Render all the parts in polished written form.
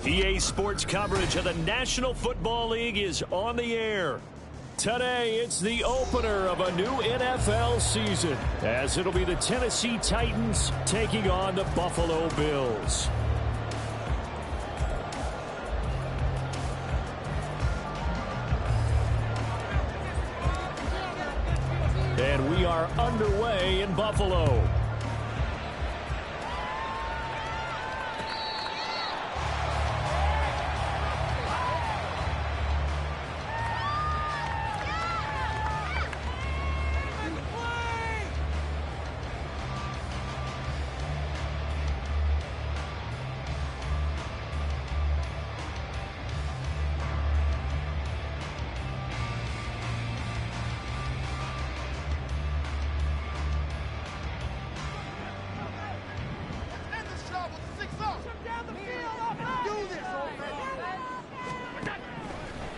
EA Sports coverage of the National Football League is on the air. Today, it's the opener of a new NFL season, as it'll be the Tennessee Titans taking on the Buffalo Bills. And we are underway in Buffalo.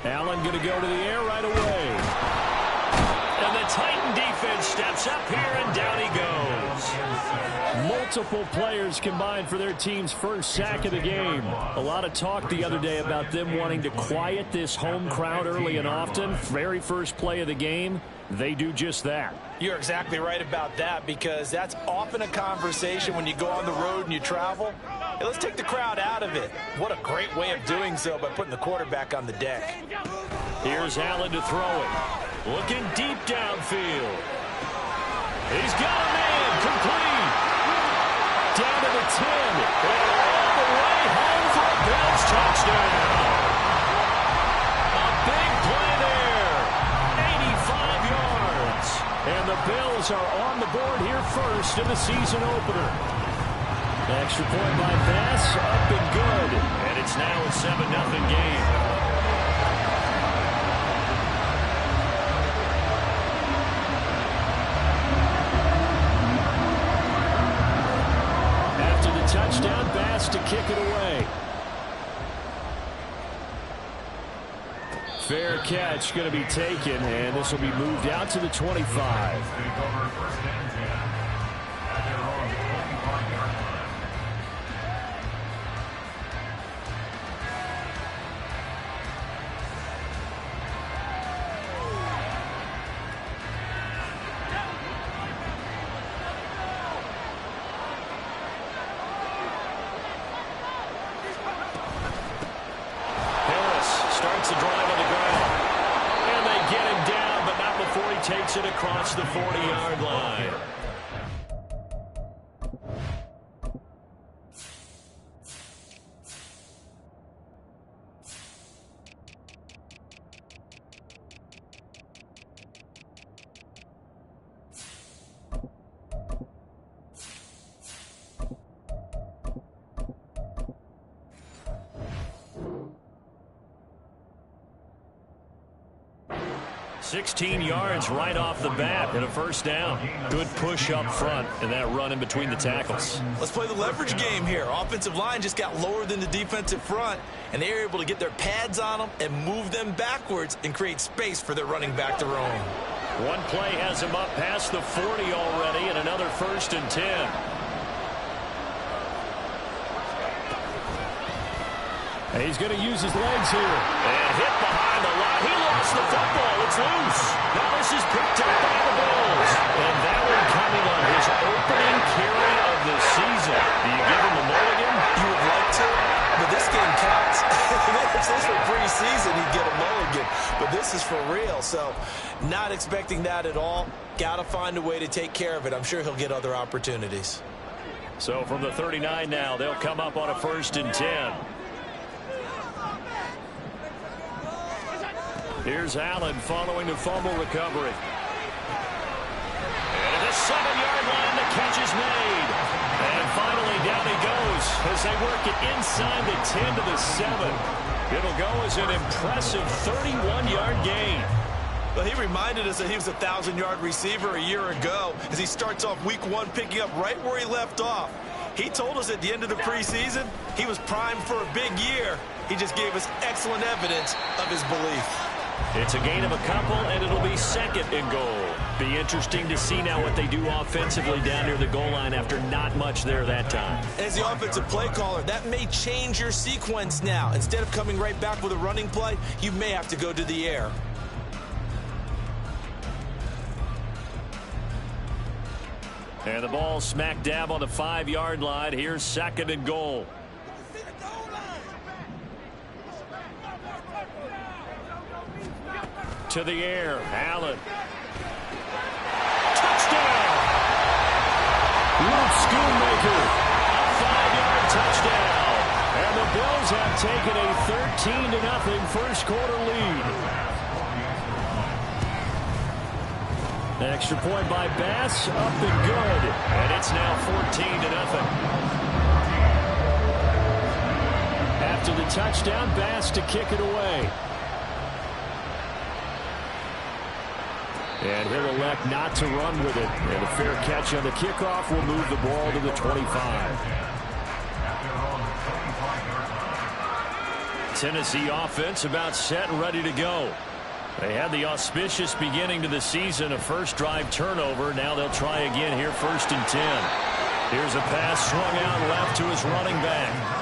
Allen going to go to the air right away. And the Titan defense steps up here, and down he goes. Multiple players combined for their team's first sack of the game. A lot of talk the other day about them wanting to quiet this home crowd early and often. Very first play of the game, they do just that. You're exactly right about that, because that's often a conversation when you go on the road and you travel. Hey, let's take the crowd out of it. What a great way of doing so by putting the quarterback on the deck. Here's Allen to throw it. Looking deep downfield. He's got a man complete. Down to the 10. And all the way home for a Bills touchdown. A big play there. 85 yards. And the Bills are on the board here first in the season opener. Extra point by Bass, up and good. And it's now a 7-0 game. After the touchdown, Bass to kick it away. Fair catch going to be taken, and this will be moved out to the 25. Starts the drive on the ground. And they get him down, but not before he takes it across the 40-yard line. $16 yards right off the bat and a first down. Good push up front and that run in between the tackles. Let's play the leverage game here. Offensive line just got lower than the defensive front, and they were able to get their pads on them and move them backwards and create space for their running back to roam. One play has him up past the 40 already, and another 1st and 10. And he's going to use his legs here. And hit behind the line. He lost the football. It's loose. Now this is picked up by the Bills. And that one coming on his opening carry of the season. Do you give him a mulligan? You would like to, but this game counts. If this was preseason, he'd get a mulligan. But this is for real. So not expecting that at all. Got to find a way to take care of it. I'm sure he'll get other opportunities. So from the 39 now, they'll come up on a 1st and 10. Here's Allen following the fumble recovery. And at the 7-yard line, the catch is made. And finally, down he goes as they work it inside the 10 to the 7. It'll go as an impressive 31-yard gain. Well, he reminded us that he was a 1,000-yard receiver a year ago as he starts off week 1 picking up right where he left off. He told us at the end of the preseason he was primed for a big year. He just gave us excellent evidence of his belief. It's a gain of a couple, and it'll be 2nd and goal. Be interesting to see now what they do offensively down near the goal line after not much there that time. As the offensive play caller, that may change your sequence now. Instead of coming right back with a running play, you may have to go to the air. And the ball smack dab on the 5-yard line. Here's 2nd and goal. To the air, Allen. Touchdown! Luke Schoonmaker, a 5-yard touchdown. And the Bills have taken a 13-0 first quarter lead. Extra point by Bass, up and good. And it's now 14-0. After the touchdown, Bass to kick it away. And he'll elect not to run with it. And a fair catch on the kickoff will move the ball to the 25. Tennessee offense about set and ready to go. They had the auspicious beginning to the season, a first drive turnover. Now they'll try again here, 1st and 10. Here's a pass swung out left to his running back.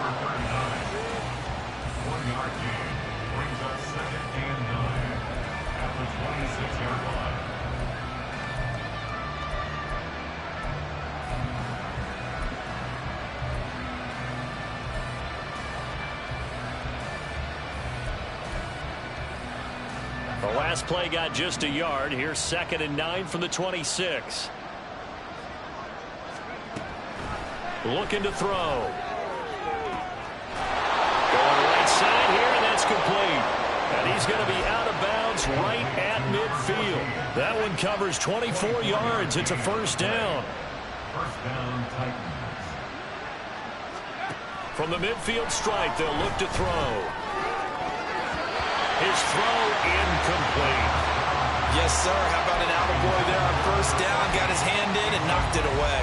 The last play got just a yard. Here's 2nd and 9 from the 26. Looking to throw. Going right side here, and that's complete. And he's going to be out of bounds right at midfield. That one covers 24 yards. It's a 1st down. First down, Titans. From the midfield stripe, they'll look to throw. His throw incomplete. Yes, sir. How about an attaboy there on 1st down? Got his hand in and knocked it away.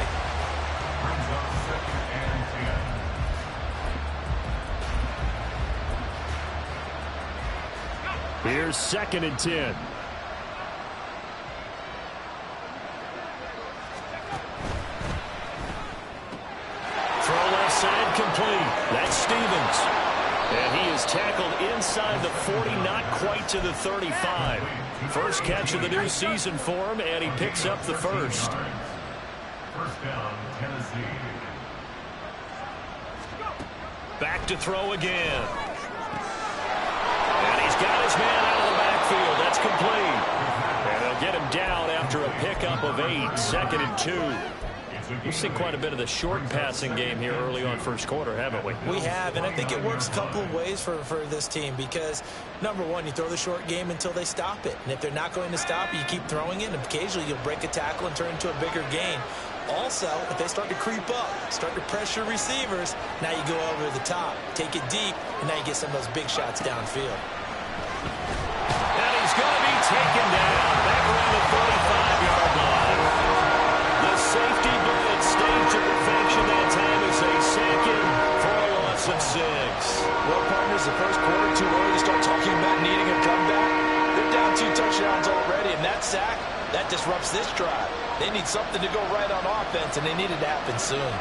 Brings up 2nd and 10. Here's 2nd and 10. Throw left side complete. That's Stevens. And he is tackled inside the 40, not quite to the 35. First catch of the new season for him, and he picks up the first. First down, Tennessee. Back to throw again. And he's got his man out of the backfield. That's complete. And they'll get him down after a pickup of 8, 2nd and 2. We've seen quite a bit of the short passing game here early on first quarter, haven't we? We have, and I think it works a couple of ways for this team because, number one, you throw the short game until they stop it. And if they're not going to stop it, you keep throwing it, and occasionally you'll break a tackle and turn into a bigger gain. Also, if they start to creep up, start to pressure receivers, now you go over the top, take it deep, and now you get some of those big shots downfield. And he's going to be taken down back around the 35-yard line. The safety blitz staged to perfection that time as they sack him for a loss of 6. Well, partners, the first quarter too early to start talking about needing a comeback. They're down 2 touchdowns already, and that sack, that disrupts this drive. They need something to go right on offense, and they need it to happen soon.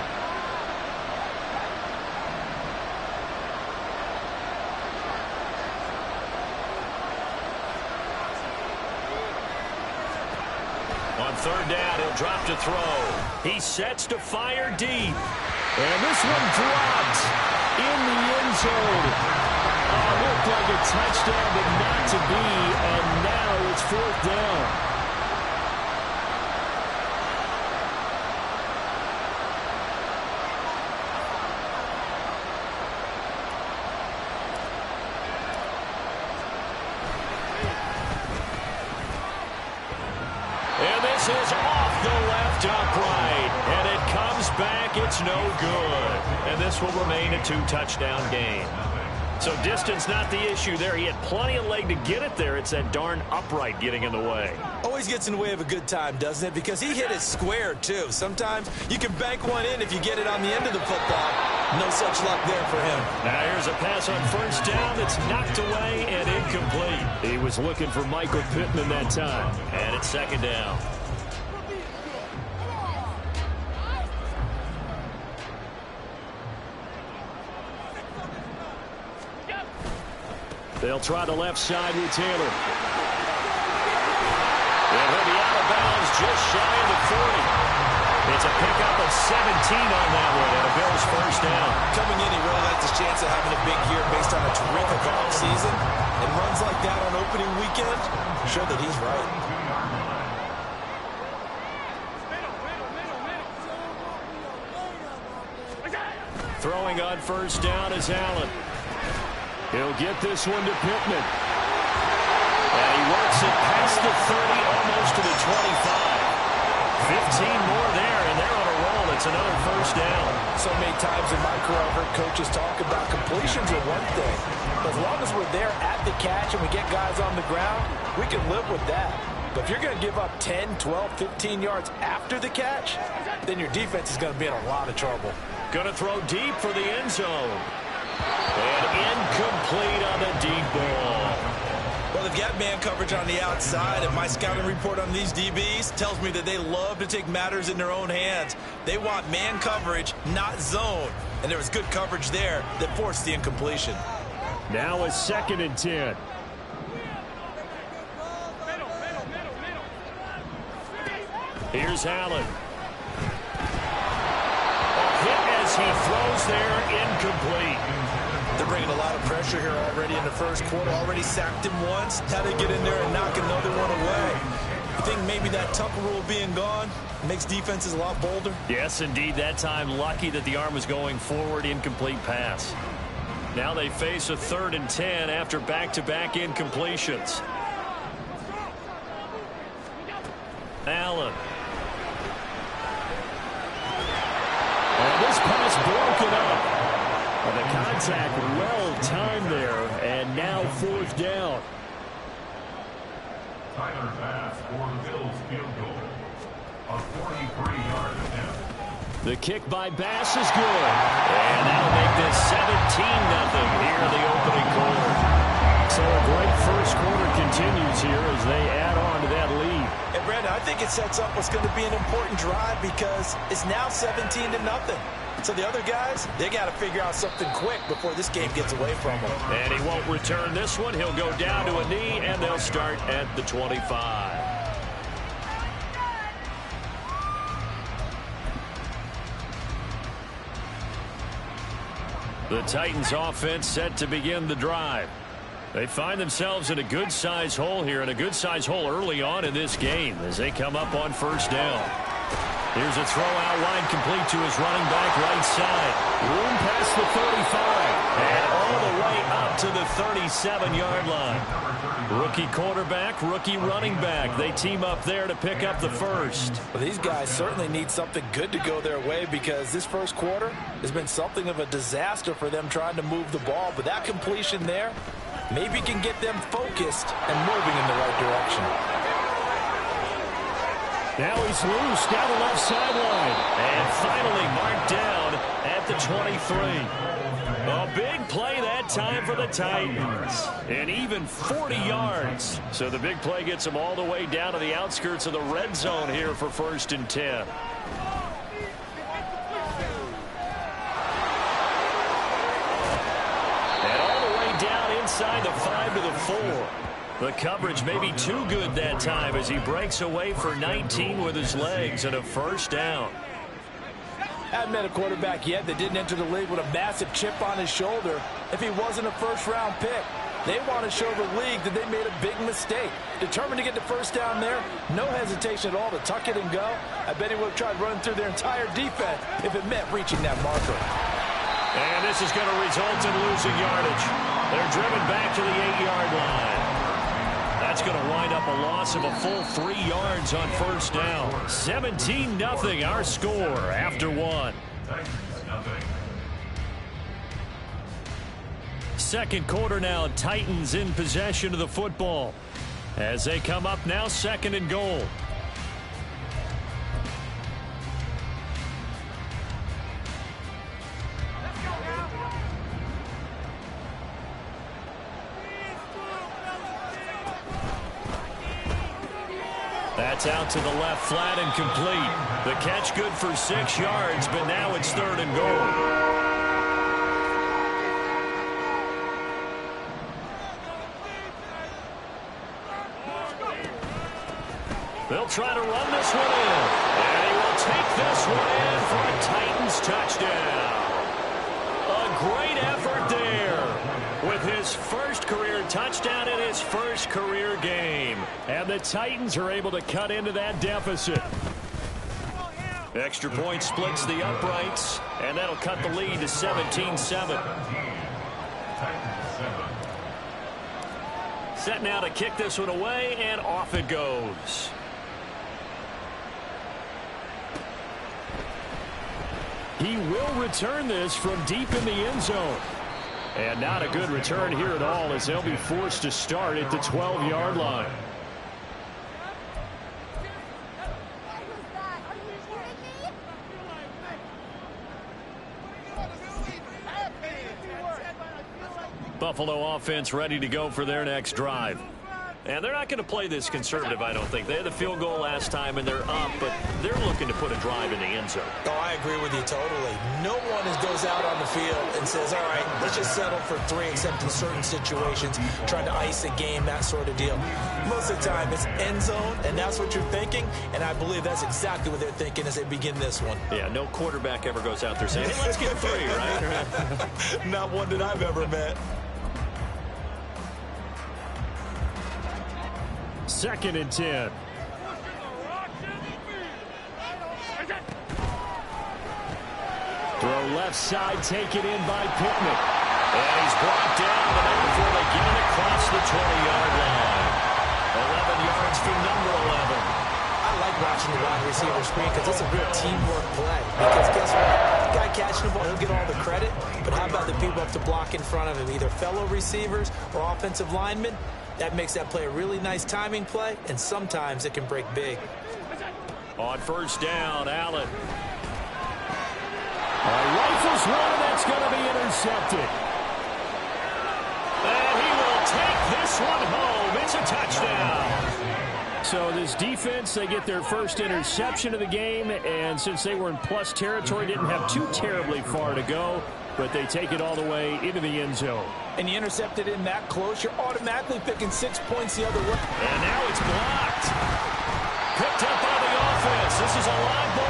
On 3rd down, he'll drop to throw. He sets to fire deep. And this one dropped in the end zone. Looked like a touchdown, but not to be. And now it's 4th down. And this is off the left upright. And it comes back. It's no good. And this will remain a 2-touchdown game. So distance not the issue there. He had plenty of leg to get it there. It's that darn upright getting in the way. Always gets in the way of a good time, doesn't it? Because he hit it square, too. Sometimes you can bank one in if you get it on the end of the football. No such luck there for him. Now here's a pass on 1st down that's knocked away and incomplete. He was looking for Michael Pittman that time. And it's 2nd down. They'll try the left side with Taylor. And he'll be out of bounds just shy of the 40. It's a pickup of 17 on that one, and a Bills first down. Coming in, he really likes his chance of having a big year based on a terrific offseason. And runs like that on opening weekend show that he's right. Throwing on first down is Allen. He'll get this one to Pittman. And he works it past the 30, almost to the 25. 15 more there, and they're on a roll. It's another first down. So many times in my career, I've heard coaches talk about completions are one thing. But as long as we're there at the catch and we get guys on the ground, we can live with that. But if you're going to give up 10, 12, 15 yards after the catch, then your defense is going to be in a lot of trouble. Going to throw deep for the end zone. And incomplete on the deep ball. Well, they've got man coverage on the outside, and my scouting report on these DBs tells me that they love to take matters in their own hands. They want man coverage, not zone. And there was good coverage there that forced the incompletion. Now a 2nd and 10. Here's Allen. A hit as he throws there, incomplete. They're bringing a lot of pressure here already in the first quarter. Already sacked him once. Had to get in there and knock another one away. I think maybe that Tucker rule being gone makes defenses a lot bolder. Yes, indeed. That time, lucky that the arm was going forward. Incomplete pass. Now they face a 3rd and 10 after back-to-back incompletions. Allen. And this pass broken up. The contact well-timed there, and now 4th down. Tyler Bass for the Bills field goal. A 43-yard attempt. The kick by Bass is good. And that'll make this 17-0 here in the opening quarter. So a great first quarter continues here as they add on to that lead. And Brandon, I think it sets up what's going to be an important drive because it's now 17-0. So the other guys, they got to figure out something quick before this game gets away from them. And he won't return this one. He'll go down to a knee, and they'll start at the 25. The Titans offense set to begin the drive. They find themselves in a good-sized hole here, and a good-sized hole early on in this game as they come up on first down. Here's a throw out wide, complete to his running back right side. Room past the 35 and all the way up to the 37-yard line. Rookie quarterback, rookie running back. They team up there to pick up the first. Well, these guys certainly need something good to go their way because this first quarter has been something of a disaster for them trying to move the ball. But that completion there maybe can get them focused and moving in the right direction. Now he's loose down the left sideline. And finally marked down at the 23. A big play that time for the Titans. And even 40 yards. So the big play gets them all the way down to the outskirts of the red zone here for 1st and 10. And all the way down inside the 5 to the 4. The coverage may be too good that time as he breaks away for 19 with his legs and a first down. Haven't met a quarterback yet that didn't enter the league with a massive chip on his shoulder if he wasn't a first-round pick. They want to show the league that they made a big mistake. Determined to get the first down there, no hesitation at all to tuck it and go. I bet he would have tried running through their entire defense if it meant reaching that marker. And this is going to result in losing yardage. They're driven back to the 8-yard line. That's going to wind up a loss of a full 3 yards on first down. 17-0 our score after one. Second quarter now, Titans in possession of the football as they come up now 2nd and goal. That's out to the left, flat and complete. The catch good for 6 yards, but now it's 3rd and goal. try to run this one in. And he will take this one in for a Titans touchdown. A great effort there with his first career touchdown in his first career game. And the Titans are able to cut into that deficit. Extra point splits the uprights, and that'll cut the lead to 17-7. Set now to kick this one away, and off it goes. He will return this from deep in the end zone. And not a good return here at all, as they'll be forced to start at the 12-yard line. Buffalo offense ready to go for their next drive. And they're not going to play this conservative, I don't think. They had the field goal last time, and they're up, but they're looking to put a drive in the end zone. Oh, I agree with you totally. No one goes out on the field and says, all right, let's just settle for 3, except in certain situations, trying to ice a game, that sort of deal. Most of the time, it's end zone, and that's what you're thinking, and I believe that's exactly what they're thinking as they begin this one. Yeah, no quarterback ever goes out there saying, hey, let's get 3, right? Not one that I've ever met. 2nd and 10. Throw left side, taken in by Pittman. And he's brought down, but not before they get it across the 20-yard line. 11 yards for number 11. I like watching the wide receiver screen because it's a real teamwork play. Because guess what? The guy catching the ball, he'll get all the credit. But how about the people up to block in front of him, either fellow receivers or offensive linemen? That makes that play a really nice timing play, and sometimes it can break big. On first down, Allen. Rifles one, that's going to be intercepted. And he will take this one home. It's a touchdown. So this defense, they get their first interception of the game, and since they were in plus territory, didn't have too terribly far to go, but they take it all the way into the end zone. And you intercepted in that close, you're automatically picking 6 points the other way. And now it's blocked. Picked up by the offense. This is a live ball.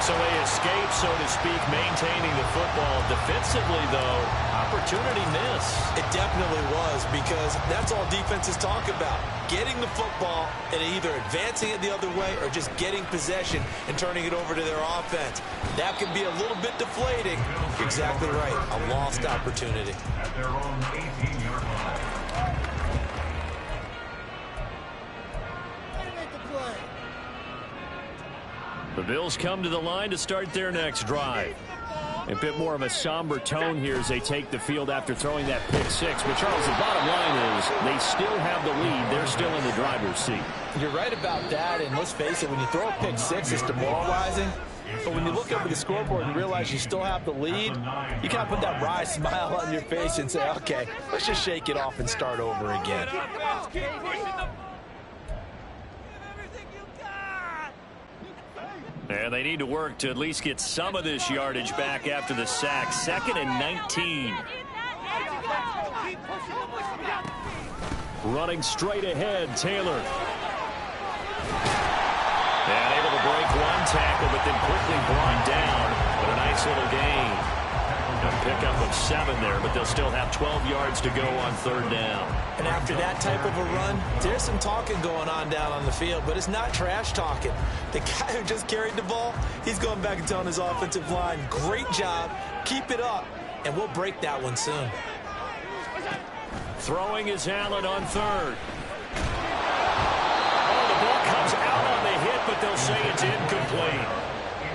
So they escape, so to speak, maintaining the football. Defensively, though, opportunity miss. It definitely was, because that's all defenses talk about. Getting the football and either advancing it the other way or just getting possession and turning it over to their offense. That can be a little bit deflating. You're exactly right. A lost opportunity. At their own 18-yard line. The Bills come to the line to start their next drive. A bit more of a somber tone here as they take the field after throwing that pick 6. But, Charles, the bottom line is they still have the lead. They're still in the driver's seat. You're right about that, and let's face it, when you throw a pick 6, it's demoralizing. But when you look up at the scoreboard and realize you still have the lead, you kind of put that wry smile on your face and say, okay, let's just shake it off and start over again. And they need to work to at least get some of this yardage back after the sack. 2nd and 19. Running straight ahead, Taylor. And able to break one tackle, but then quickly brought down. But a nice little gain. A pickup of 7 there, but they'll still have 12 yards to go on 3rd down. And after that type of a run, there's some talking going on down on the field, but it's not trash talking. The guy who just carried the ball, he's going back and telling his offensive line, great job, keep it up, and we'll break that one soon. Throwing is Allen on 3rd. Oh, the ball comes out on the hit, but they'll say it's incomplete.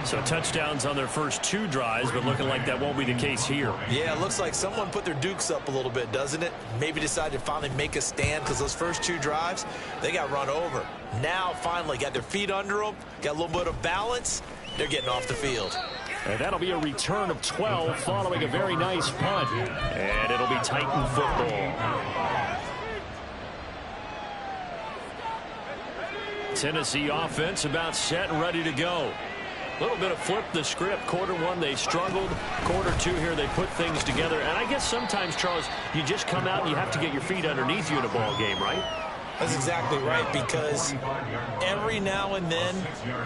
So touchdowns on their first 2 drives, but looking like that won't be the case here. Yeah, it looks like someone put their dukes up a little bit, doesn't it? Maybe decided to finally make a stand because those first 2 drives, they got run over. Now, finally, got their feet under them, got a little bit of balance. They're getting off the field. And that'll be a return of 12 following a very nice punt. And it'll be Titan football. Tennessee offense about set and ready to go. A little bit of flip the script. Quarter 1, they struggled. Quarter 2 here, they put things together. And I guess sometimes, Charles, you just come out and you have to get your feet underneath you in a ball game, right? That's exactly right, because every now and then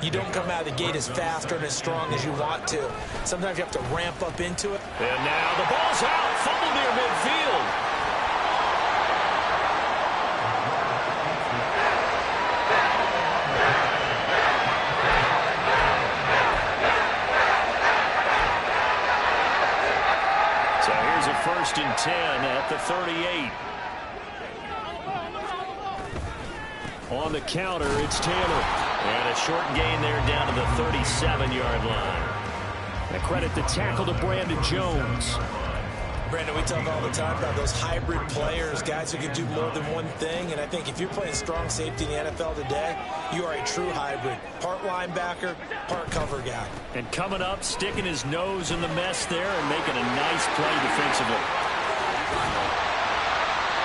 you don't come out of the gate as fast or as strong as you want to. Sometimes you have to ramp up into it. And now the ball's out. Fumble near midfield. So here's a 1st and 10 at the 38. On the counter, it's Taylor. And a short gain there down to the 37-yard line. And credit the tackle to Brandon Jones. Brandon, we talk all the time about those hybrid players, guys who can do more than one thing. And I think if you're playing strong safety in the NFL today, you are a true hybrid. Part linebacker, part cover guy. And coming up, sticking his nose in the mess there and making a nice play defensively.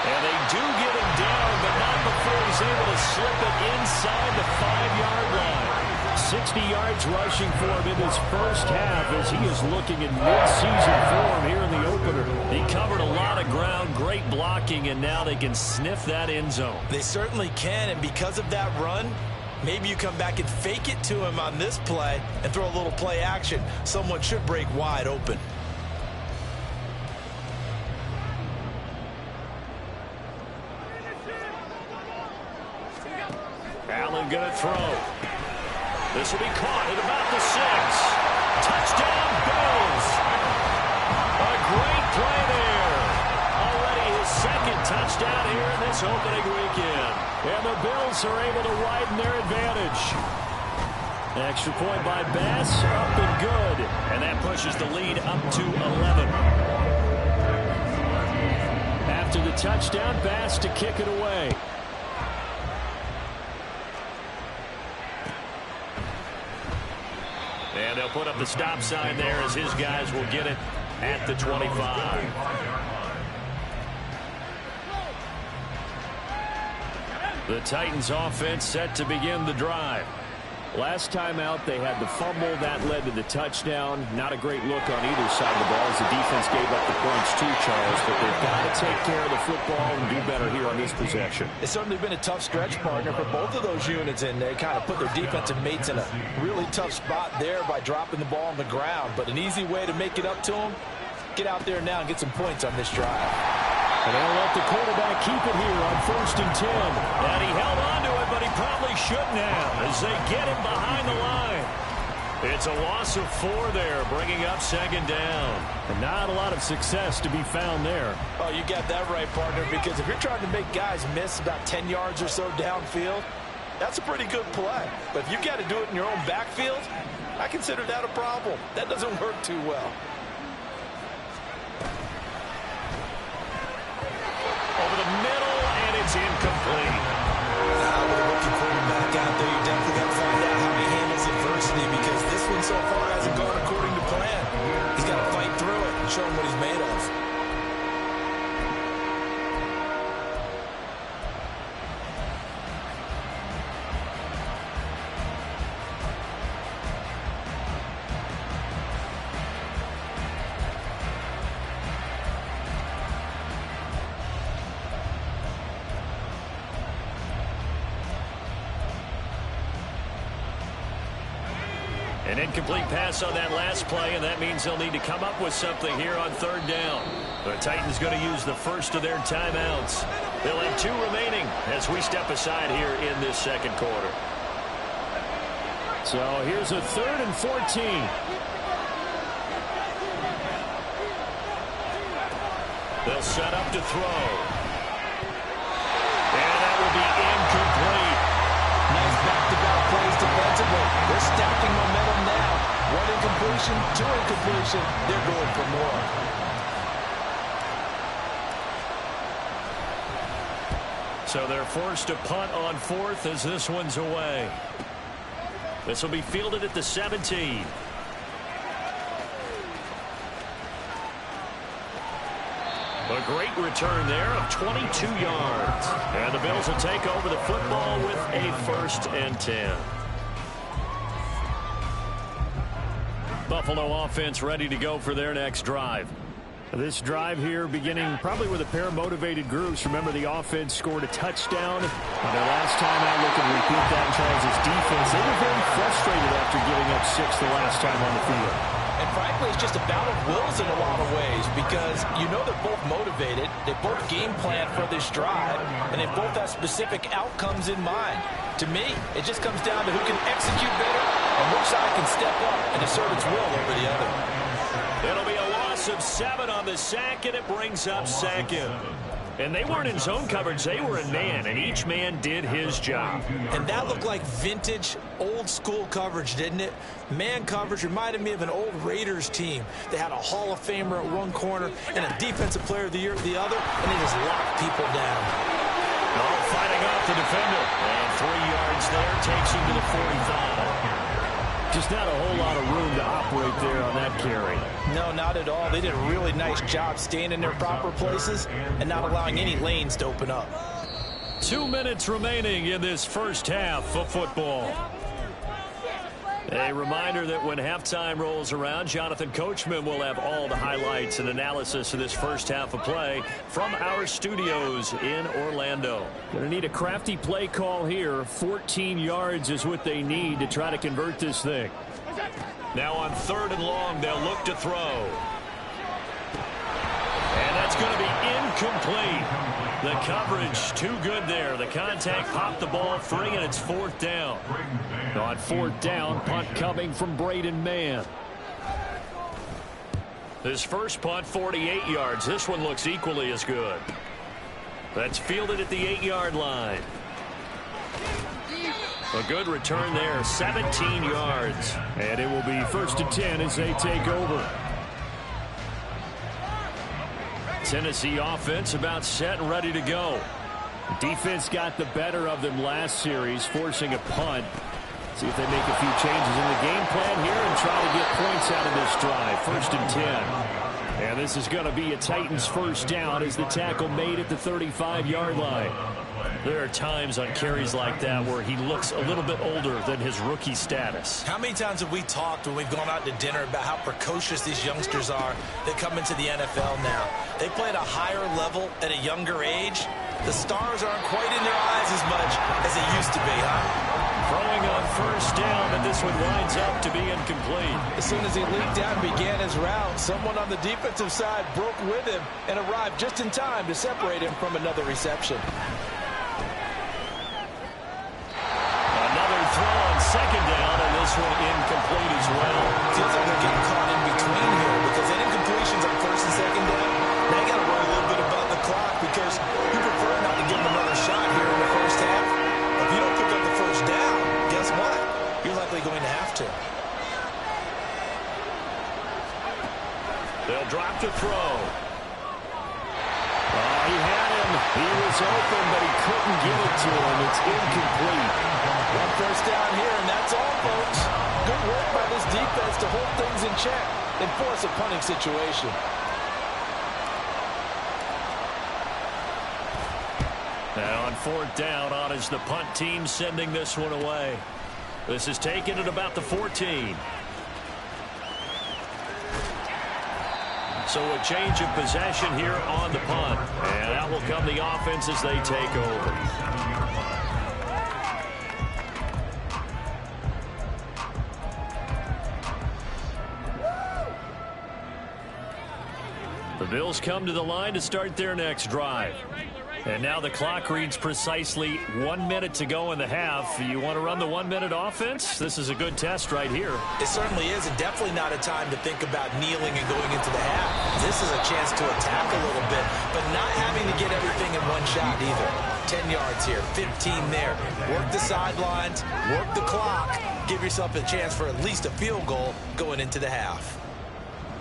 And they do get him down, but not before he's able to slip it inside the 5-yard line. 60 yards rushing for him in his first half as he is looking in mid-season form here in the opener. He covered a lot of ground, great blocking, and now they can sniff that end zone. They certainly can, and because of that run, maybe you come back and fake it to him on this play and throw a little play action. Someone should break wide open. Allen gonna throw. This will be caught at about the 6. Touchdown, Bills. A great play there. Already his 2nd touchdown here in this opening weekend. And the Bills are able to widen their advantage. Extra point by Bass, up and good. And that pushes the lead up to 11. After the touchdown, Bass to kick it away. And they'll put up the stop sign there as his guys will get it at the 25. The Titans offense set to begin the drive. Last time out, they had the fumble. That led to the touchdown. Not a great look on either side of the ball as the defense gave up the points too, Charles. But they've got to take care of the football and do better here on this possession. It's certainly been a tough stretch, partner, for both of those units, and they kind of put their defensive mates in a really tough spot there by dropping the ball on the ground. But an easy way to make it up to them, get out there now and get some points on this drive. And they'll let the quarterback keep it here on 1st and 10. And he held on to it, but he probably shouldn't have as they get him behind the line. It's a loss of 4 there, bringing up 2nd down. And not a lot of success to be found there. Oh, you got that right, partner, because if you're trying to make guys miss about 10 yards or so downfield, that's a pretty good play. But if you got to do it in your own backfield, I consider that a problem. That doesn't work too well. Over the middle, and it's incomplete. With a rookie quarterback out there, you definitely got to find out how he handles adversity, because this one so far hasn't gone according to plan. He's got to fight through it and show him what he's made of. An incomplete pass on that last play, and that means they'll need to come up with something here on 3rd down. The Titans going to use the first of their timeouts. They'll have 2 remaining as we step aside here in this 2nd quarter. So here's a 3rd and 14. They'll set up to throw. And that will be incomplete. Nice back-to-back plays defensively. They're stacking momentum now. 1 incompletion, 2 incompletion. They're going for more. So they're forced to punt on 4th as this one's away. This will be fielded at the 17. A great return there of 22 yards. And the Bills will take over the football with a 1st and 10. Buffalo offense ready to go for their next drive. This drive here beginning probably with a pair of motivated groups. Remember, the offense scored a touchdown. And the last time out, look and repeat that, Charles' defense. They were very frustrated after giving up 6 the last time on the field. And frankly, it's just a battle of wills in a lot of ways because you know they're both motivated. They both game plan for this drive, and they both have specific outcomes in mind. To me, it just comes down to who can execute better and which side can step up and assert its will over the other. It'll be a loss of 7 on the sack, and it brings up second. And they weren't in zone coverage. They were in man, and each man did his job. And that looked like vintage, old-school coverage, didn't it? Man coverage reminded me of an old Raiders team. They had a Hall of Famer at one corner and a Defensive Player of the Year at the other, and they just locked people down. Oh, fighting off the defender. And 3 yards there takes him to the 45. Just not a whole lot of room to operate there on that carry. No, not at all. They did a really nice job staying in their proper places and not allowing any lanes to open up. 2 minutes remaining in this first half of football. A reminder that when halftime rolls around, Jonathan Coachman will have all the highlights and analysis of this first half of play from our studios in Orlando. Going to need a crafty play call here. 14 yards is what they need to try to convert this thing. Now on 3rd and long, they'll look to throw. And that's going to be incomplete. The coverage too good there. The contact popped the ball free, and it's 4th down. On 4th down, punt coming from Braden Mann. His first punt, 48 yards. This one looks equally as good. That's fielded at the 8-yard line. A good return there, 17 yards. And it will be 1st and 10 as they take over. Tennessee offense about set and ready to go. Defense got the better of them last series, forcing a punt. See if they make a few changes in the game plan here and try to get points out of this drive. 1st and 10. And this is going to be a Titans first down as the tackle made at the 35-yard line. There are times on carries like that where he looks a little bit older than his rookie status. How many times have we talked when we've gone out to dinner about how precocious these youngsters are that come into the NFL now? They play at a higher level at a younger age. The stars aren't quite in their eyes as much as they used to be, huh? Throwing on 1st down, but this one winds up to be incomplete. As soon as he leaped out and began his route, someone on the defensive side broke with him and arrived just in time to separate him from another reception. Another throw on 2nd down, and this one incomplete as well. Feels like they're getting caught in between here because that incompletions on 1st and 2nd down, they got to run a little bit above the clock because you prefer not to give them another shot here in the first half. If you don't pick up the 1st down, guess what? You're likely going to have to. They'll drop to throw. He had him. He was open, but he couldn't get it to him. It's incomplete. 1st down here, and that's all, folks. Good work by this defense to hold things in check and force a punting situation. And on 4th down, on is the punt team sending this one away. This is taken at about the 14. So a change of possession here on the punt. And that will come the offense as they take over. The Bills come to the line to start their next drive. And now the clock reads precisely 1 minute to go in the half. You want to run the 1 minute offense? This is a good test right here. It certainly is, and definitely not a time to think about kneeling and going into the half. This is a chance to attack a little bit, but not having to get everything in one shot either. 10 yards here, 15 there. Work the sidelines, work the clock. Give yourself a chance for at least a field goal going into the half.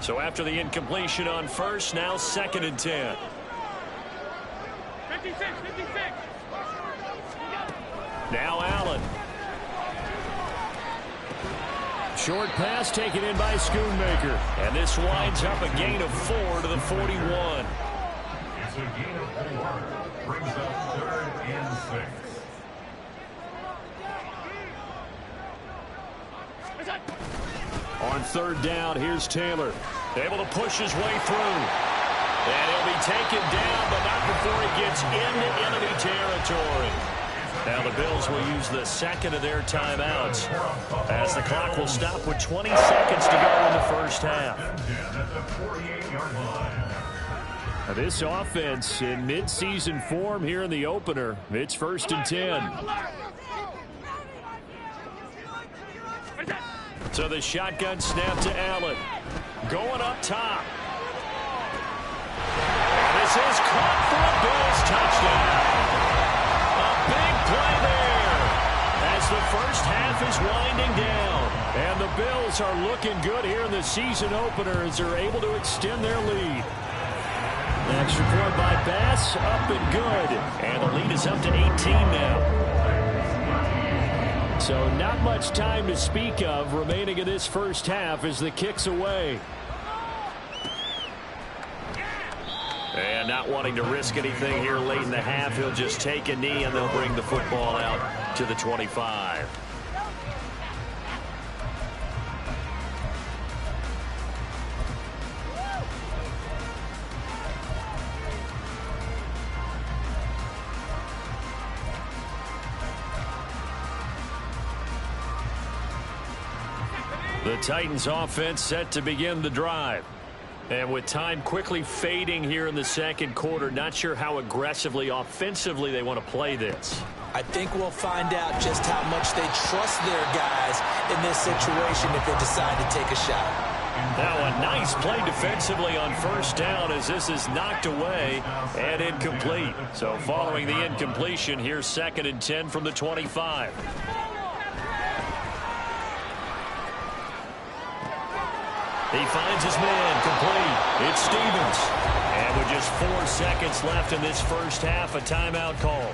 So after the incompletion on 1st, now 2nd and 10. 56. Now Allen. Short pass taken in by Schoonmaker. And this winds up a gain of 4 to the 41. It's a gain of 4. Brings up 3rd and 6. On 3rd down, here's Taylor. Able to push his way through. And he'll be taken down, but not before he gets into enemy territory. Now the Bills will use the second of their timeouts as the clock will stop with 20 seconds to go in the first half. Now this offense in midseason form here in the opener. It's 1st and 10. So the shotgun snap to Allen. Going up top. This is caught for a Bills touchdown. A big play there as the first half is winding down. And the Bills are looking good here in the season opener as they're able to extend their lead. The extra point by Bass, up and good. And the lead is up to 18 now. So not much time to speak of remaining in this first half as the kick's away. And not wanting to risk anything here late in the half, he'll just take a knee and they'll bring the football out to the 25. The Titans offense set to begin the drive. And with time quickly fading here in the second quarter, not sure how aggressively, offensively they want to play this. I think we'll find out just how much they trust their guys in this situation if they decide to take a shot. Now a nice play defensively on first down as this is knocked away and incomplete. So following the incompletion, here's 2nd and 10 from the 25. He finds his man complete. It's Stevens. And with just 4 seconds left in this first half, a timeout call.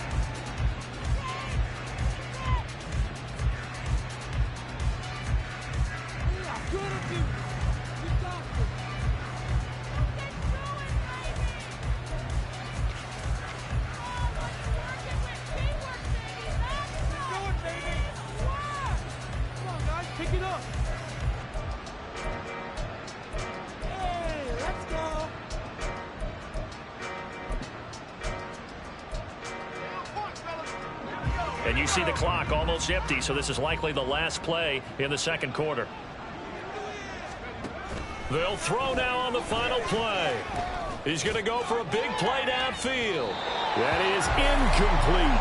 And you see the clock almost empty, so this is likely the last play in the second quarter. They'll throw now on the final play. He's going to go for a big play downfield. That is incomplete.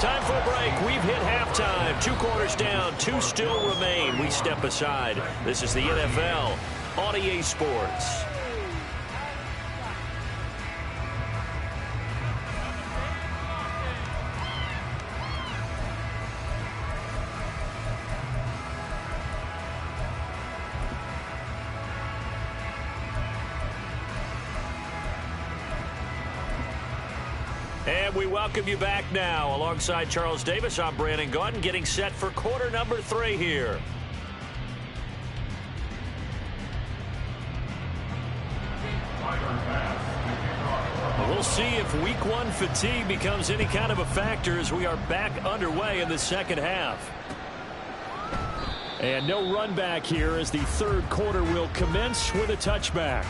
Time for a break. We've hit halftime. 2 quarters down, 2 still remain. We step aside. This is the NFL on EA Sports. And we welcome you back now. Alongside Charles Davis, I'm Brandon Gaudin, getting set for quarter number 3 here. We'll see if week 1 fatigue becomes any kind of a factor as we are back underway in the second half. And no run back here as the third quarter will commence with a touchback.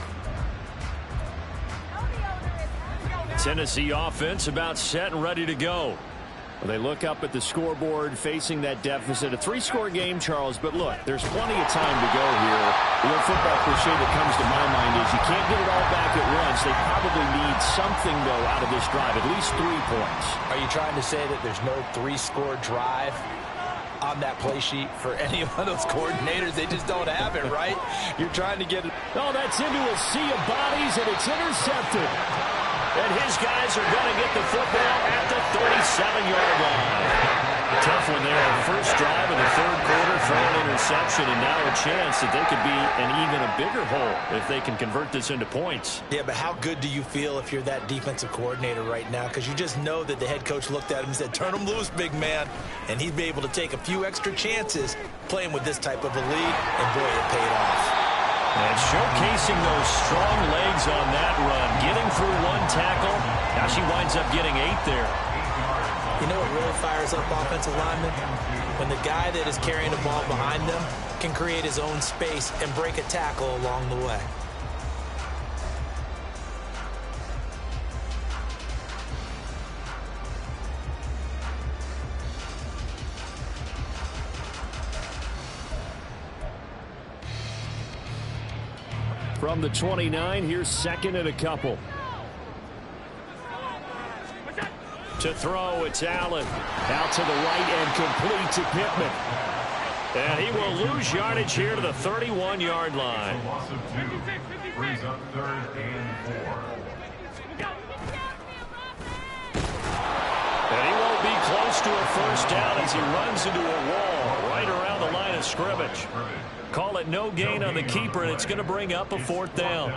Tennessee offense about set and ready to go. Well, they look up at the scoreboard facing that deficit. A 3-score game, Charles, but look, there's plenty of time to go here. The old football cliche that comes to my mind is you can't get it all back at once. They probably need something, though, out of this drive, at least 3 points. Are you trying to say that there's no 3-score drive on that play sheet for any one of those coordinators? They just don't have it, right? You're trying to get it. Oh, that's into a sea of bodies, and it's intercepted. And his guys are going to get the football at the 37-yard line. Tough one there. First drive of the third quarter for an interception, and now a chance that they could be in even a bigger hole if they can convert this into points. Yeah, but how good do you feel if you're that defensive coordinator right now? Because you just know that the head coach looked at him and said, turn him loose, big man. And he'd be able to take a few extra chances playing with this type of a lead, and boy, it paid off. And showcasing those strong legs on that run, getting through 1 tackle. Now she winds up getting 8 there. You know what really fires up offensive linemen? When the guy that is carrying the ball behind them can create his own space and break a tackle along the way. From the 29, here's second and a couple. To throw, it's Allen. Out to the right and complete to Pittman. And he will lose yardage here to the 31-yard line. A loss of 2. Brings up 3rd and 4. And he won't be close to a first down as he runs into a wall right around the line of scrimmage. Call it no gain on the keeper, and it's going to bring up a 4th down.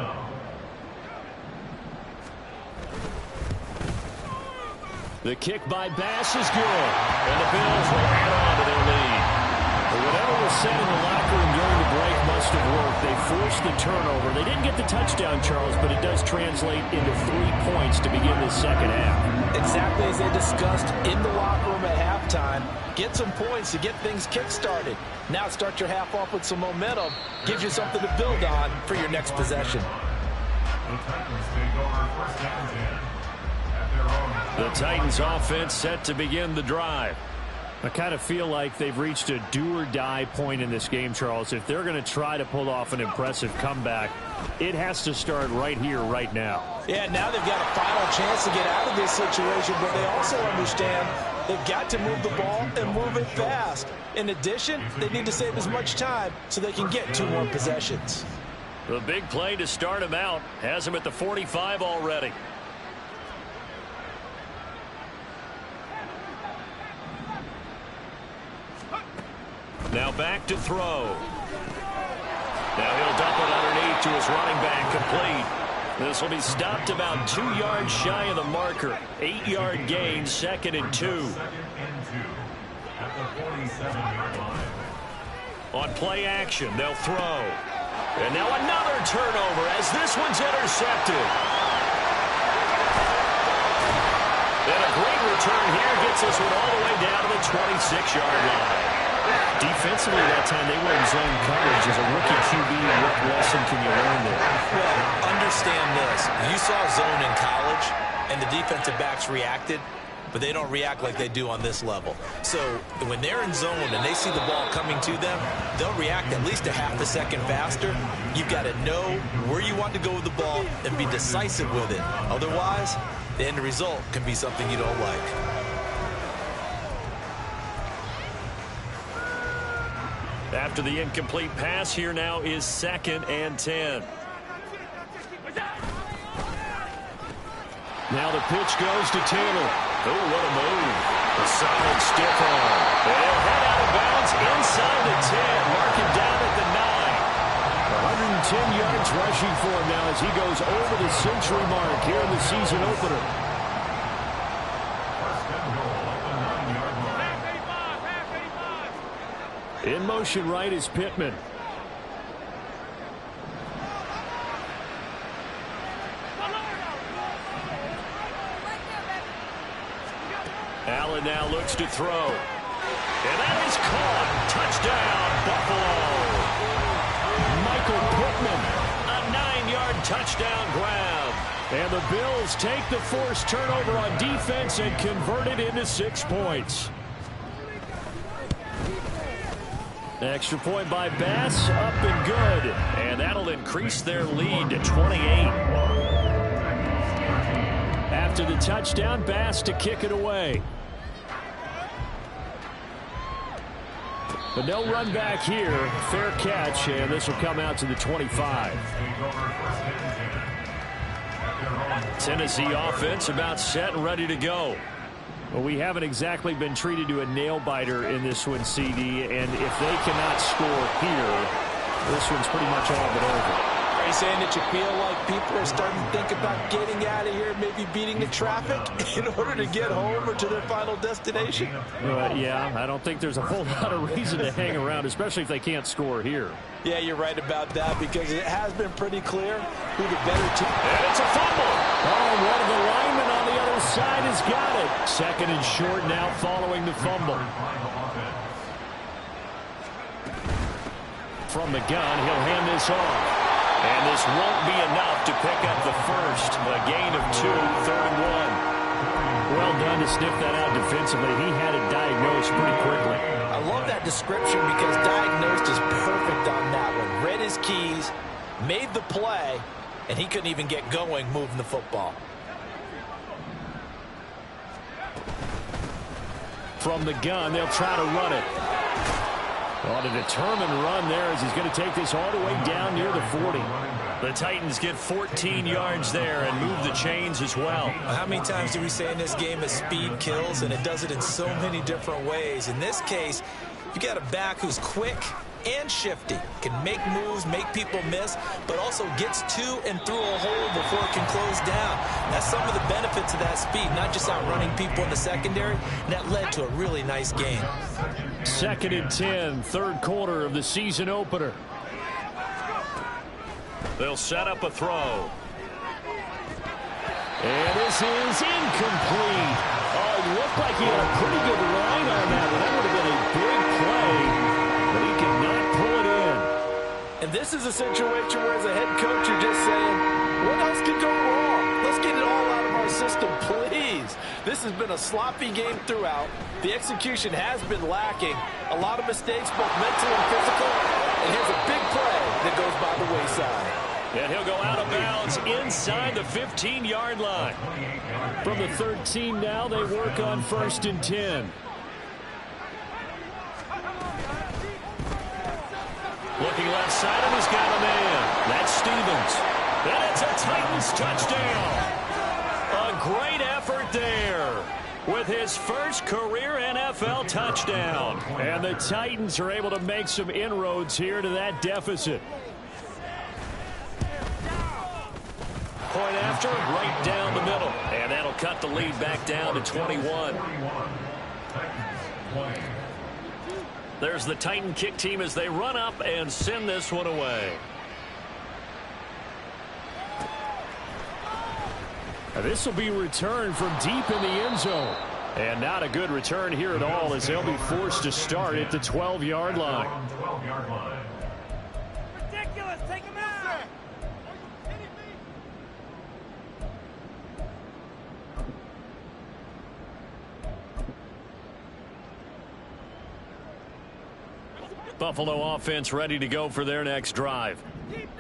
The kick by Bass is good, and the Bills will add on to their lead. Whatever was said in the locker room during the break must have worked. They forced the turnover. They didn't get the touchdown, Charles, but it does translate into 3 points to begin the second half. Exactly as they discussed in the locker room at halftime. Get some points to get things kick-started. Now start your half off with some momentum. Gives you something to build on for your next possession. The Titans take over 1st and 10 at their own. The Titans offense set to begin the drive. I kind of feel like they've reached a do-or-die point in this game, Charles. If they're going to try to pull off an impressive comeback, it has to start right here, right now. Yeah, now they've got a final chance to get out of this situation, but they also understand they've got to move the ball and move it fast. In addition, they need to save as much time so they can get 2 more possessions. The big play to start him out has him at the 45 already. Now back to throw. Now he'll dump it underneath to his running back, complete. This will be stopped about 2 yards shy of the marker. 8-yard gain, 2nd and 2. 2nd and 2 at the 47-yard line. On play action, they'll throw. And now another turnover as this one's intercepted. And a great return here gets this one all the way down to the 26-yard line. Defensively that time they were in zone coverage. As a rookie QB, what lesson can you learn there? Well, understand this. You saw zone in college, and the defensive backs reacted, but they don't react like they do on this level. So when they're in zone and they see the ball coming to them, they'll react at least a half a second faster. You've got to know where you want to go with the ball and be decisive with it. Otherwise, the end result can be something you don't like. After the incomplete pass, here now is 2nd and 10. Now the pitch goes to Taylor. Oh, what a move. A solid stiff arm. They'll head out of bounds inside the 10. Mark it down at the 9. 110 yards rushing for him now as he goes over the century mark here in the season opener. In motion right is Pittman. Allen now looks to throw. And that is caught. Touchdown, Buffalo. Michael Pittman, a 9-yard touchdown grab. And the Bills take the forced turnover on defense and convert it into 6 points. Extra point by Bass, up and good. And that'll increase their lead to 28. After the touchdown, Bass to kick it away. But no run back here. Fair catch, and this will come out to the 25. Tennessee offense about set and ready to go. Well, we haven't exactly been treated to a nail-biter in this one, CD, and if they cannot score here, this one's pretty much all but over. Are you saying that you feel like people are starting to think about getting out of here, maybe beating the traffic in order to get home or to their final destination? Yeah, I don't think there's a whole lot of reason to hang around, especially if they can't score here. Yeah, you're right about that because it has been pretty clear who the better team. And it's a fumble. Oh, one of the linemen on the other side has got it. 2nd and short now following the fumble. From the gun, he'll hand this off. And this won't be enough to pick up the first. A gain of 2, 3rd and 1. Well done to sniff that out defensively. He had it diagnosed pretty quickly. I love that description because diagnosed is perfect on that one. Read his keys, made the play, and he couldn't even get going moving the football. From the gun, they'll try to run it. On a determined run there as he's going to take this all the way down near the 40. The Titans get 14 yards there and move the chains as well. How many times do we say in this game that speed kills, and it does it in so many different ways? In this case, you got a back who's quick and shifty, can make moves, make people miss, but also gets to and through a hole before it can close down. That's some of the benefits of that speed, not just outrunning people in the secondary, and that led to a really nice game. 2nd and 10, third quarter of the season opener. They'll set up a throw. And this is incomplete. Oh, it looked like he had a pretty good line on that one. That would have been a big play, but he could not pull it in. And this is a situation where as a head coach you're just saying, what else could go wrong? Let's get it all out of our system, please. This has been a sloppy game throughout. The execution has been lacking. A lot of mistakes, both mental and physical. And here's a big play that goes by the wayside. And he'll go out of bounds inside the 15-yard line. From the 13 now, they work on 1st and 10. Looking left side, and he's got a man. That's Stevens. And it's a Titans touchdown. A great effort there with his first career NFL touchdown. And the Titans are able to make some inroads here to that deficit. Point after, right down the middle. And that'll cut the lead back down to 21. There's the Titan kick team as they run up and send this one away. This will be returned from deep in the end zone. And not a good return here at all as they'll be forced to start at the 12-yard line. Ridiculous. Take him out. Buffalo offense ready to go for their next drive.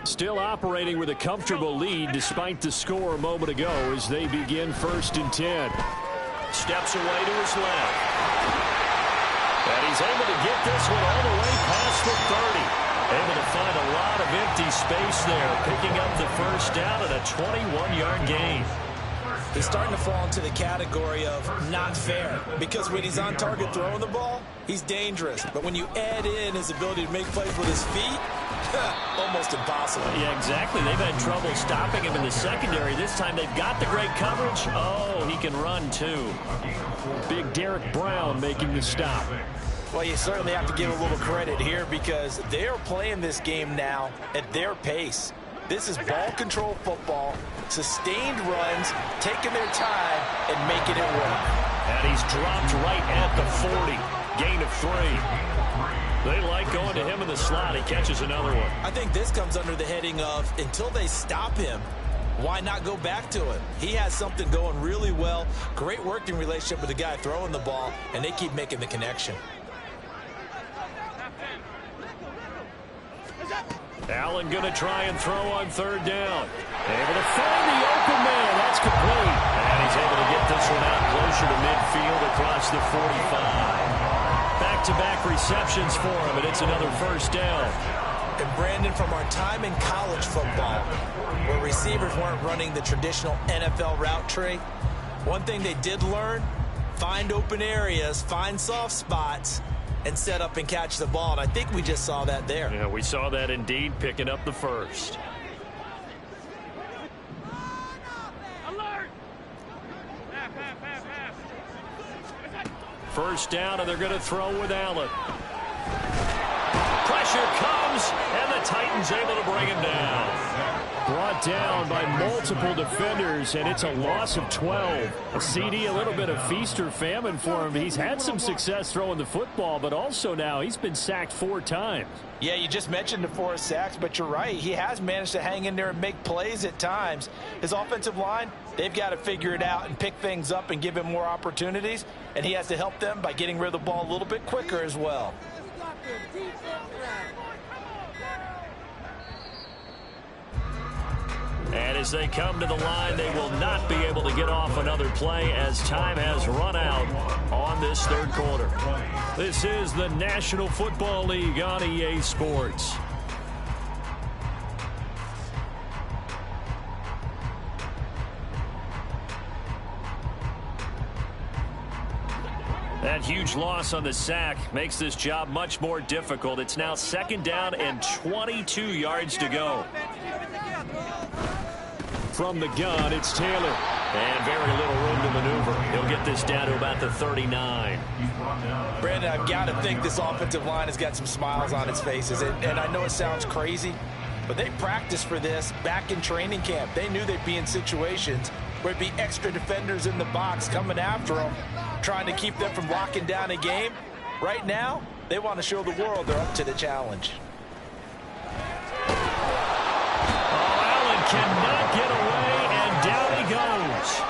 Still operating with a comfortable lead despite the score a moment ago as they begin 1st and 10. Steps away to his left. And he's able to get this one all the way past the 30. Able to find a lot of empty space there, picking up the first down at a 21-yard gain. He's starting to fall into the category of not fair, because when he's on target throwing the ball, he's dangerous. But when you add in his ability to make plays with his feet, almost impossible. Yeah, exactly. They've had trouble stopping him in the secondary. This time they've got the great coverage. Oh, he can run too. Big Derek Brown making the stop. Well, you certainly have to give a little credit here because they're playing this game now at their pace. This is ball control football, sustained runs, taking their time and making it work. And he's dropped right at the 40. Gain of 3. They like going to him in the slot. He catches another one. I think this comes under the heading of until they stop him, why not go back to it? He has something going really well. Great working relationship with the guy throwing the ball, and they keep making the connection. Allen going to try and throw on 3rd down. Able to find the open man. That's complete. And he's able to get this one out closer to midfield across the 45. Back-to-back receptions for him, and it's another 1st down. And Brandon, from our time in college football, where receivers weren't running the traditional NFL route tree, one thing they did learn, find open areas, find soft spots, and set up and catch the ball. And I think we just saw that there. Yeah, we saw that indeed, picking up the 1st. Alert! 1st down, and they're going to throw with Allen. Pressure comes, and the Titans able to bring him down. Brought down by multiple defenders, and it's a loss of 12. A CD, a little bit of feast or famine for him. He's had some success throwing the football, but also now he's been sacked 4 times. Yeah, you just mentioned the 4 sacks, but you're right. He has managed to hang in there and make plays at times. His offensive line, they've got to figure it out and pick things up and give him more opportunities, and he has to help them by getting rid of the ball a little bit quicker as well. as they come to the line. They will not be able to get off another play as time has run out on this third quarter. This is the National Football League on EA Sports. That huge loss on the sack makes this job much more difficult. It's now 2nd down and 22 yards to go. From the gun, it's Taylor. And very little room to maneuver. He'll get this down to about the 39. Brandon, I've got to think this offensive line has got some smiles on its faces. And I know it sounds crazy, but they practiced for this back in training camp. They knew they'd be in situations where it'd be extra defenders in the box coming after them, trying to keep them from locking down a game. Right now, they want to show the world they're up to the challenge. Allen cannot get away, and down he goes.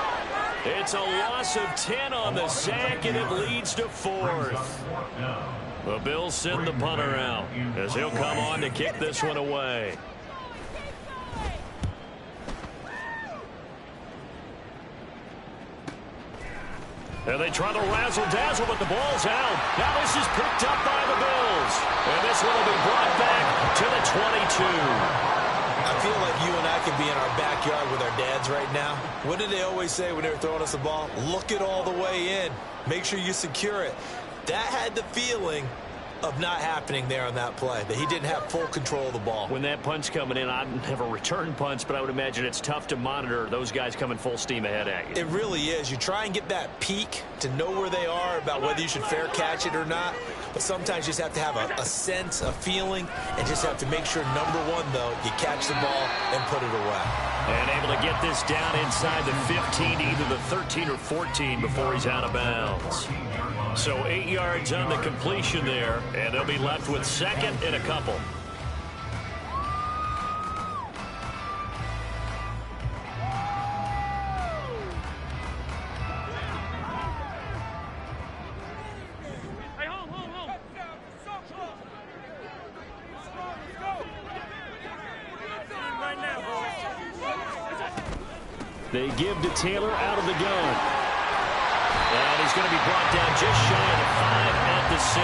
It's a loss of 10 on the sack, and it leads to 4th. The Bills send the punter out as he'll come on to kick this one away. And they try to razzle-dazzle, but the ball's out. Now this is picked up by the Bills. And this one will be brought back to the 22. I feel like you and I could be in our backyard with our dads right now. What did they always say when they were throwing us the ball? Look it all the way in. Make sure you secure it. That had the feeling of not happening there on that play, that he didn't have full control of the ball. When that punch coming in, I've never returned punch, but I would imagine it's tough to monitor those guys coming full steam ahead at you. It really is. You try and get that peek to know where they are, about whether you should fair catch it or not, but sometimes you just have to have a sense, a feeling, and just have to make sure, number one, though, you catch the ball and put it away. And able to get this down inside the 15, either the 13 or 14 before he's out of bounds. So 8 yards on the completion there, and they'll be left with 2nd and a couple. Hey, hold. Right now, They give to Taylor out of the gun. And he's going to be brought down just shy of the 5 at the 6.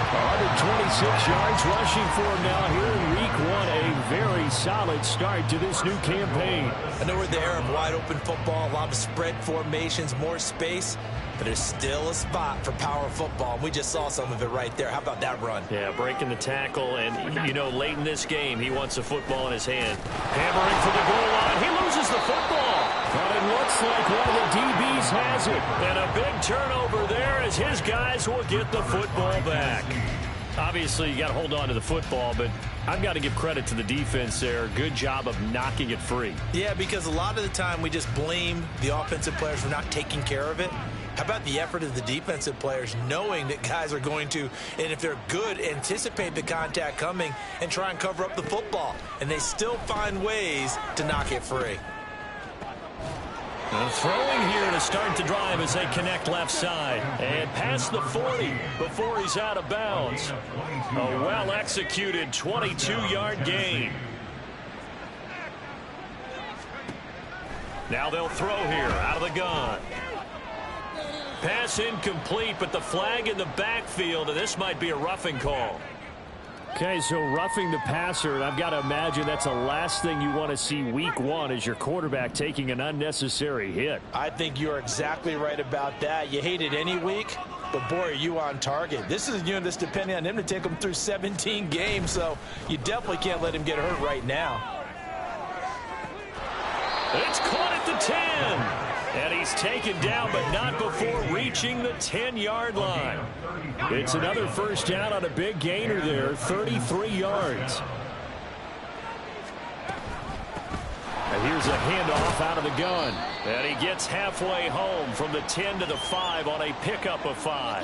126 yards rushing for him now here in week 1. A very solid start to this new campaign. I know we're in the era of wide-open football, a lot of spread formations, more space, but there's still a spot for power football, and we just saw some of it right there. How about that run? Yeah, breaking the tackle, and, you know, late in this game, he wants the football in his hand. Hammering for the goal line. He loses the football. But it looks like one of the DBs has it. And a big turnover there as his guys will get the football back. Obviously, you got to hold on to the football, but I've got to give credit to the defense there. Good job of knocking it free. Yeah, because a lot of the time we just blame the offensive players for not taking care of it. How about the effort of the defensive players knowing that guys are going to, and if they're good, anticipate the contact coming and try and cover up the football. And they still find ways to knock it free. Throwing here to start the drive as they connect left side. And past the 40 before he's out of bounds. A well-executed 22-yard gain. Now they'll throw here out of the gun. Pass incomplete, but the flag in the backfield, and this might be a roughing call. Okay, so roughing the passer, and I've got to imagine that's the last thing you want to see week 1 as your quarterback taking an unnecessary hit. I think you're exactly right about that. You hate it any week, but boy, are you on target. This is a unit that's depending on him to take him through 17 games, so you definitely can't let him get hurt right now. It's caught at the 10. And he's taken down, but not before reaching the 10-yard line. It's another first down on a big gainer there, 33 yards. And here's a handoff out of the gun. And he gets halfway home from the 10 to the 5 on a pickup of 5.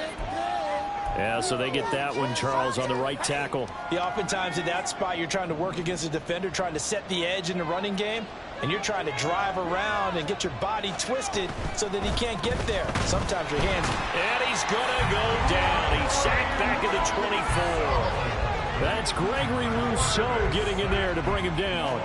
Yeah, so they get that one, Charles, on the right tackle. Yeah, oftentimes in that spot, you're trying to work against a defender, trying to set the edge in the running game, and you're trying to drive around and get your body twisted so that he can't get there. Sometimes your hands... And he's going to go down. He's sacked back at the 24. That's Gregory Rousseau getting in there to bring him down.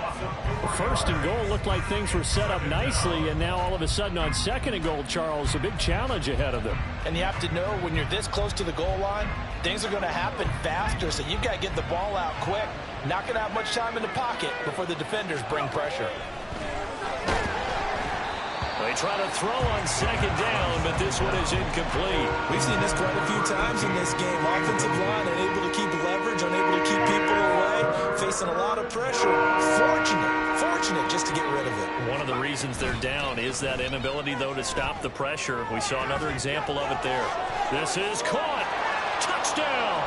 First and goal looked like things were set up nicely, and now all of a sudden on second and goal, Charles, a big challenge ahead of them. And you have to know when you're this close to the goal line, things are going to happen faster, so you've got to get the ball out quick. Not going to have much time in the pocket before the defenders bring pressure. They try to throw on second down, but this one is incomplete. We've seen this quite a few times in this game. Offensive line unable to keep leverage, unable to keep people away, facing a lot of pressure. Fortunate just to get rid of it. One of the reasons they're down is that inability, though, to stop the pressure. We saw another example of it there. This is caught. Touchdown.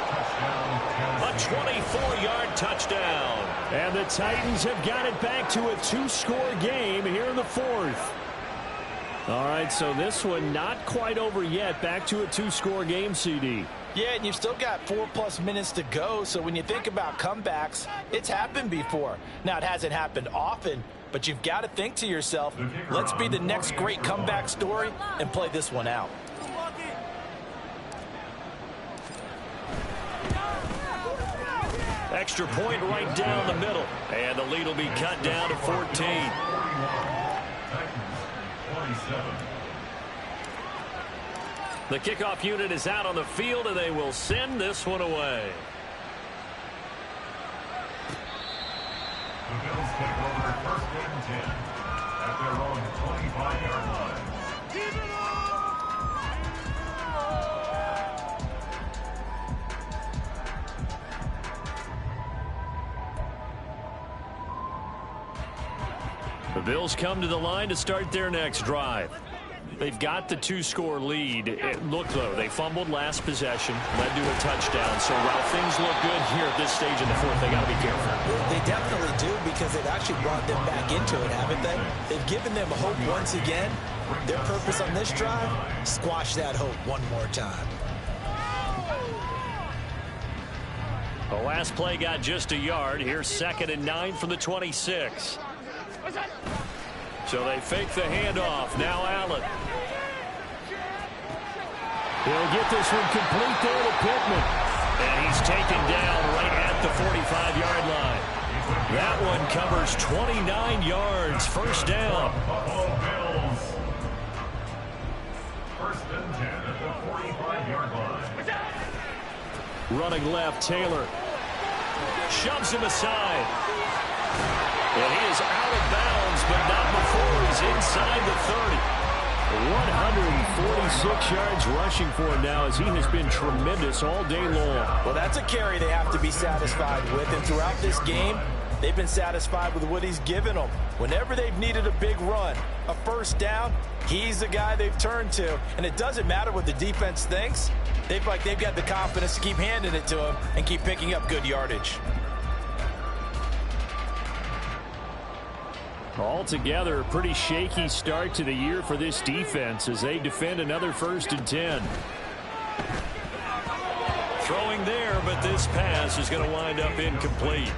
A 24-yard touchdown. And the Titans have got it back to a two-score game here in the fourth. All right, so this one not quite over yet. Back to a two-score game, CD. Yeah, and you've still got 4+ minutes to go, so when you think about comebacks, it's happened before. Now, it hasn't happened often, but you've got to think to yourself, let's be the next great comeback story and play this one out. Extra point right down the middle, and the lead will be cut down to 14. The kickoff unit is out on the field, and they will send this one away. The Bills take over first and 10 at their own 25-yard line. The Bills come to the line to start their next drive. They've got the two-score lead. Look, though, they fumbled last possession, led to a touchdown. So while things look good here at this stage in the fourth, they got to be careful. They definitely do, because they've actually brought them back into it, haven't they? They've given them hope once again. Their purpose on this drive, squash that hope one more time. The last play got just a yard. Here's 2nd and 9 from the 26. So they fake the handoff. Now Allen. He'll get this one complete there to Pittman. And he's taken down right at the 45-yard line. That one covers 29 yards. First down. Buffalo Bills. First and 10 at the 45-yard line. Running left, Taylor. Shoves him aside. And he is out of bounds, but not before he's inside the 30. 146 yards rushing for him now, as he has been tremendous all day long. Well, that's a carry they have to be satisfied with, and throughout this game, they've been satisfied with what he's given them. Whenever they've needed a big run, a first down, he's the guy they've turned to. And it doesn't matter what the defense thinks. They've got the confidence to keep handing it to him and keep picking up good yardage. Altogether, a pretty shaky start to the year for this defense as they defend another 1st and 10. Throwing there, but this pass is going to wind up incomplete.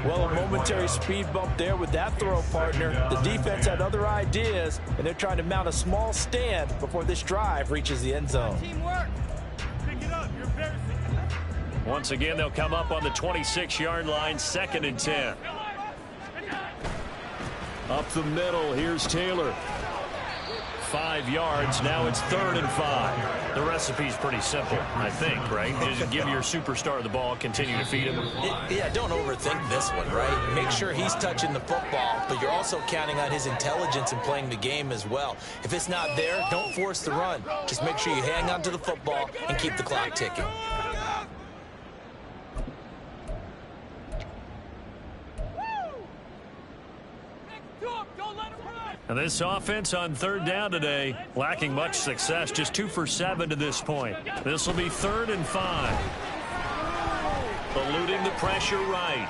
Well, a momentary speed bump there with that throw, partner. The defense had other ideas, and they're trying to mount a small stand before this drive reaches the end zone. Teamwork. Pick it up. You're embarrassing. Once again, they'll come up on the 26-yard line, 2nd and 10. Up the middle, here's Taylor. 5 yards, now it's 3rd and 5. The recipe's pretty simple, I think, right? Just give your superstar the ball, continue to feed him. Yeah, don't overthink this one, right? Make sure he's touching the football, but you're also counting on his intelligence in playing the game as well. If it's not there, don't force the run. Just make sure you hang on to the football and keep the clock ticking. And this offense on 3rd down today, lacking much success, just 2 for 7 to this point. This will be 3rd and 5. Eluding the pressure right.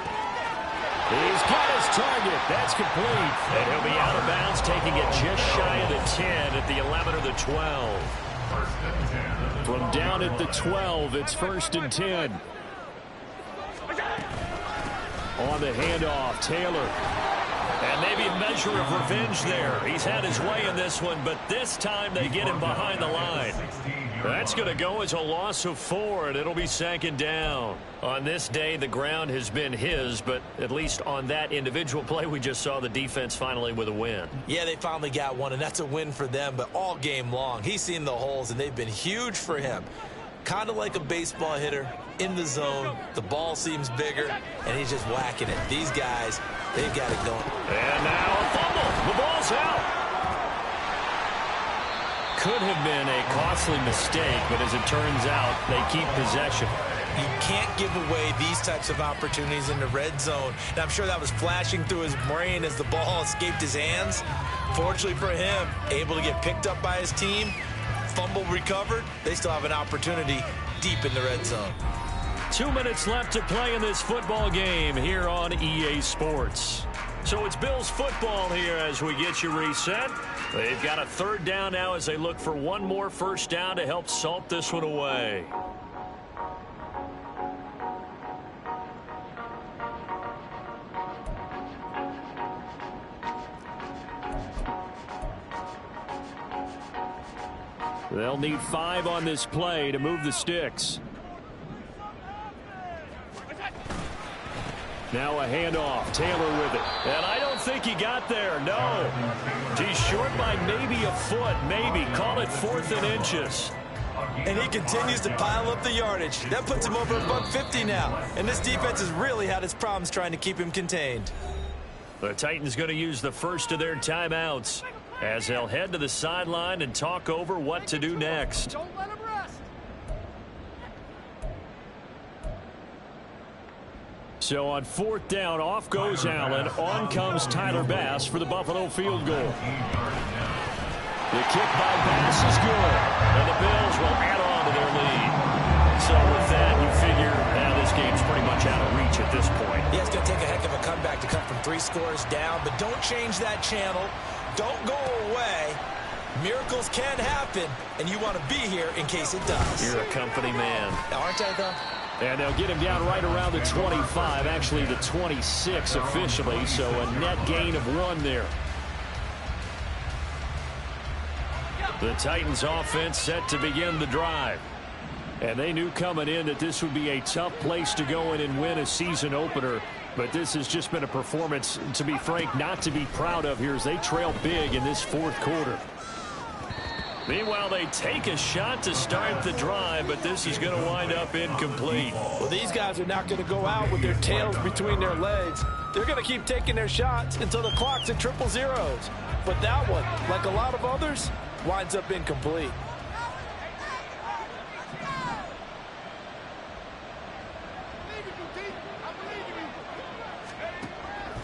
He's got his target. That's complete. And he'll be out of bounds, taking it just shy of the 10 at the 11 or the 12. From down at the 12, it's 1st and 10. On the handoff, Taylor. And maybe a measure of revenge there. He's had his way in this one, but this time they get him behind the line. That's going to go as a loss of 4, and it'll be 2nd down. On this day, the ground has been his, but at least on that individual play, we just saw the defense finally with a win. Yeah, they finally got one, and that's a win for them, but all game long, he's seen the holes, and they've been huge for him. Kind of like a baseball hitter in the zone. The ball seems bigger, and he's just whacking it. These guys, they've got it going. And now a fumble. The ball's out. Could have been a costly mistake, but as it turns out, they keep possession. You can't give away these types of opportunities in the red zone. And I'm sure that was flashing through his brain as the ball escaped his hands. Fortunately for him, able to get picked up by his team, fumble recovered. They still have an opportunity deep in the red zone. 2 minutes left to play in this football game here on EA Sports. So it's Bills football here as we get you reset. They've got a 3rd down now as they look for one more 1st down to help salt this one away. They'll need 5 on this play to move the sticks. Now a handoff. Taylor with it. And I don't think he got there. No. He's short by maybe a foot. Maybe. Call it 4th and inches. And he continues to pile up the yardage. That puts him over $150 now. And this defense has really had its problems trying to keep him contained. The Titans going to use the first of their timeouts as they'll head to the sideline and talk over what to do next. Don't let him rest. So on 4th down, off goes Allen. On comes Tyler Bass for the Buffalo field goal. The kick by Bass is good. And the Bills will add on to their lead. So with that, you figure now this game's pretty much out of reach at this point. Yeah, it's going to take a heck of a comeback to come from 3 scores down. But don't change that channel. Don't go away. Miracles can happen. And you want to be here in case it does. You're a company man. Aren't I, though? And they'll get him down right around the 25, actually the 26 officially, so a net gain of 1 there. The Titans offense set to begin the drive. And they knew coming in that this would be a tough place to go in and win a season opener. But this has just been a performance, to be frank, not to be proud of here as they trail big in this 4th quarter. Meanwhile, they take a shot to start the drive, but this is going to wind up incomplete. Well, these guys are not going to go out with their tails between their legs. They're going to keep taking their shots until the clock's at 000. But that one, like a lot of others, winds up incomplete.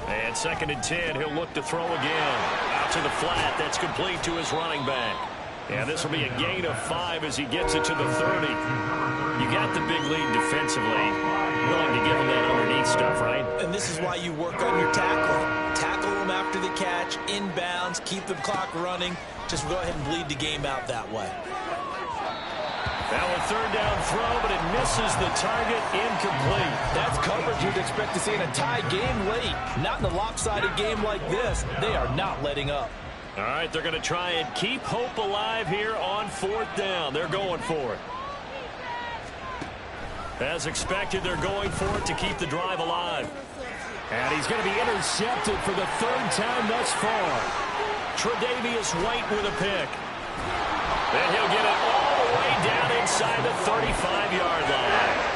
And 2nd and 10, he'll look to throw again. Out to the flat, that's complete to his running back. And this will be a gain of 5 as he gets it to the 30. You got the big lead defensively. Willing to give him that underneath stuff, right? And this is why you work on your tackling. Tackle them after the catch, inbounds, keep the clock running. Just go ahead and bleed the game out that way. Now a 3rd down throw, but it misses the target, incomplete. That's coverage you'd expect to see in a tie game late. Not in a lopsided game like this. They are not letting up. All right, they're going to try and keep hope alive here on 4th down. They're going for it. As expected, they're going for it to keep the drive alive. And he's going to be intercepted for the 3rd time thus far. Tre'Davious White with a pick. And he'll get it all the way down inside the 35-yard line.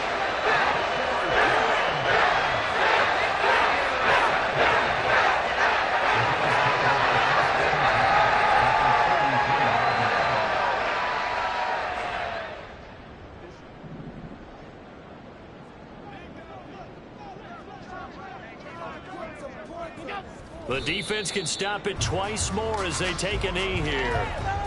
The defense can stop it twice more as they take a knee here.